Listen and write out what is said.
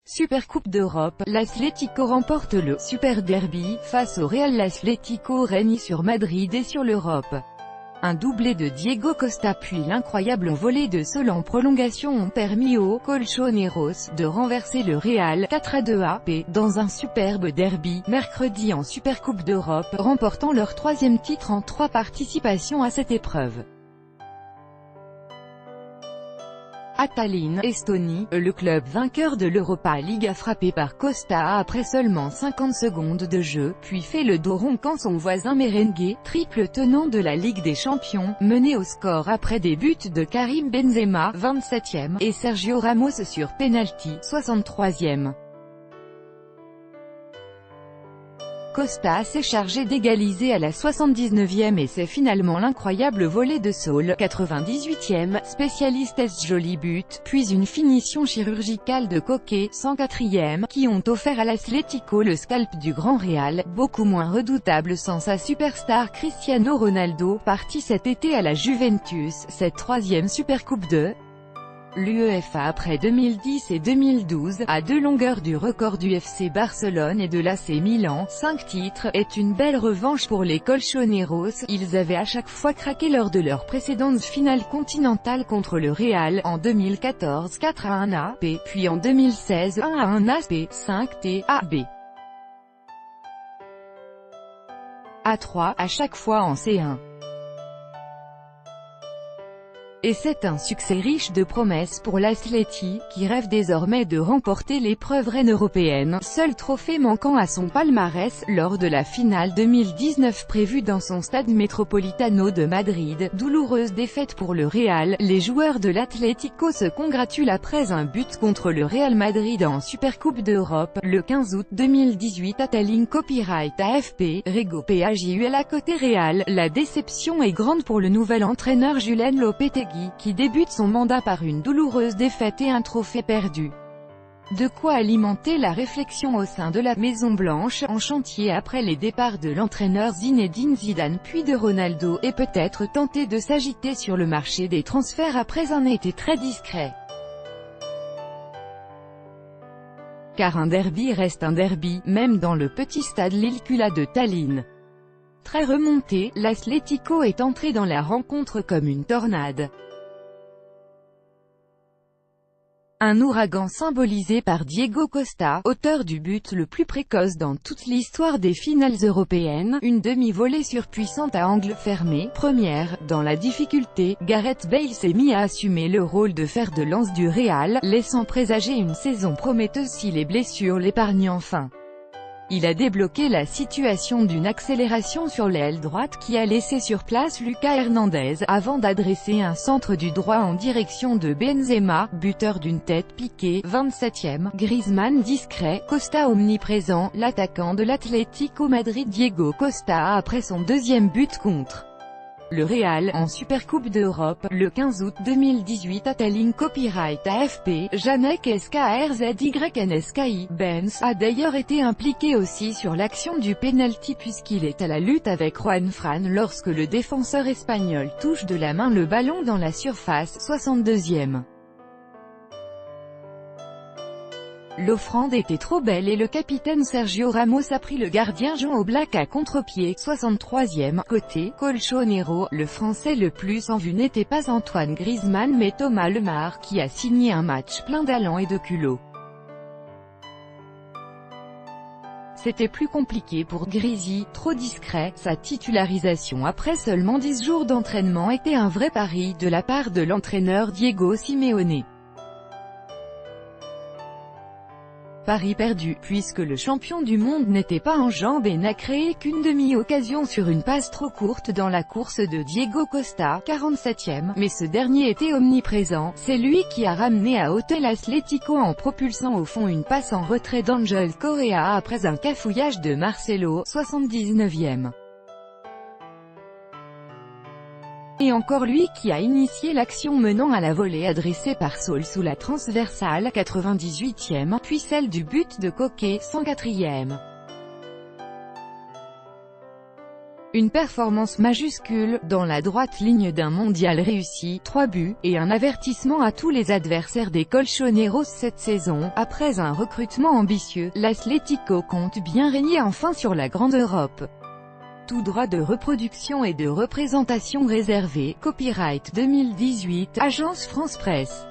Supercoupe d'Europe, l'Atlético remporte le Super Derby face au Real. L'Atlético règne sur Madrid et sur l'Europe. Un doublé de Diego Costa puis l'incroyable volée de Sol en prolongation ont permis aux Colchoneros de renverser le Real 4-2 dans un superbe derby, mercredi en Supercoupe d'Europe, remportant leur troisième titre en 3 participations à cette épreuve. À Tallinn, Estonie, le club vainqueur de l'Europa League a frappé par Costa après seulement 50 secondes de jeu, puis fait le dos rond quand son voisin merengue, triple tenant de la Ligue des Champions, menait au score après des buts de Karim Benzema, 27e, et Sergio Ramos sur penalty, 63e. Costa s'est chargé d'égaliser à la 79e et c'est finalement l'incroyable volée de Sol, 98e, spécialiste joli but, puis une finition chirurgicale de Koke, 104e, qui ont offert à l'Atlético le scalp du Grand Real, beaucoup moins redoutable sans sa superstar Cristiano Ronaldo, parti cet été à la Juventus. Cette troisième Supercoupe de l'UEFA après 2010 et 2012, à 2 longueurs du record du FC Barcelone et de l'AC Milan, 5 titres, est une belle revanche pour les Colchoneros. Ils avaient à chaque fois craqué lors de leur précédente finale continentale contre le Real, en 2014 4-1 AP, puis en 2016 1-1 AP, 5T, AB. À 3, à chaque fois en C1. Et c'est un succès riche de promesses pour l'Atleti, qui rêve désormais de remporter l'épreuve reine européenne, seul trophée manquant à son palmarès, lors de la finale 2019 prévue dans son stade Metropolitano de Madrid. Douloureuse défaite pour le Real, les joueurs de l'Atlético se congratulent après un but contre le Real Madrid en Supercoupe d'Europe, le 15 août 2018 à Tallinn. Copyright AFP, Rego PAJUL. À côté Real, la déception est grande pour le nouvel entraîneur Julen Lopetegui, qui débute son mandat par une douloureuse défaite et un trophée perdu. De quoi alimenter la réflexion au sein de la Maison-Blanche, en chantier après les départs de l'entraîneur Zinedine Zidane puis de Ronaldo, et peut-être tenter de s'agiter sur le marché des transferts après un été très discret. Car un derby reste un derby, même dans le petit stade Lilkula de Tallinn. Très remonté, l'Atlético est entré dans la rencontre comme une tornade. Un ouragan symbolisé par Diego Costa, auteur du but le plus précoce dans toute l'histoire des finales européennes, une demi-volée surpuissante à angle fermé. Première, dans la difficulté, Gareth Bale s'est mis à assumer le rôle de fer de lance du Real, laissant présager une saison prometteuse si les blessures l'épargnent enfin. Il a débloqué la situation d'une accélération sur l'aile droite qui a laissé sur place Lucas Hernandez, avant d'adresser un centre du droit en direction de Benzema, buteur d'une tête piquée, 27e, Griezmann discret, Costa omniprésent. L'attaquant de l'Atlético Madrid Diego Costa après son deuxième but contre le Real, en Supercoupe d'Europe, le 15 août 2018 à Tallinn. Copyright AFP, Janek SKRZYNSKI, Benz, a d'ailleurs été impliqué aussi sur l'action du penalty puisqu'il est à la lutte avec Juan Fran lorsque le défenseur espagnol touche de la main le ballon dans la surface, 62e. L'offrande était trop belle et le capitaine Sergio Ramos a pris le gardien João Oblak à contre-pied, 63e. Côté Colchonero, le Français le plus en vue n'était pas Antoine Griezmann mais Thomas Lemar, qui a signé un match plein d'allant et de culot. C'était plus compliqué pour Griezzy, trop discret. Sa titularisation après seulement 10 jours d'entraînement était un vrai pari de la part de l'entraîneur Diego Simeone. Pari perdu, puisque le champion du monde n'était pas en jambes et n'a créé qu'une demi-occasion sur une passe trop courte dans la course de Diego Costa, 47e, mais ce dernier était omniprésent. C'est lui qui a ramené à hauteur l'Atlético en propulsant au fond une passe en retrait d'Angel Correa après un cafouillage de Marcelo, 79e. Et encore lui qui a initié l'action menant à la volée adressée par Sol sous la transversale, 98e, puis celle du but de Koke, 104e. Une performance majuscule, dans la droite ligne d'un mondial réussi, 3 buts, et un avertissement à tous les adversaires des Colchoneros cette saison. Après un recrutement ambitieux, l'Atlético compte bien régner enfin sur la Grande Europe. Tout droit de reproduction et de représentation réservé. Copyright 2018, Agence France Presse.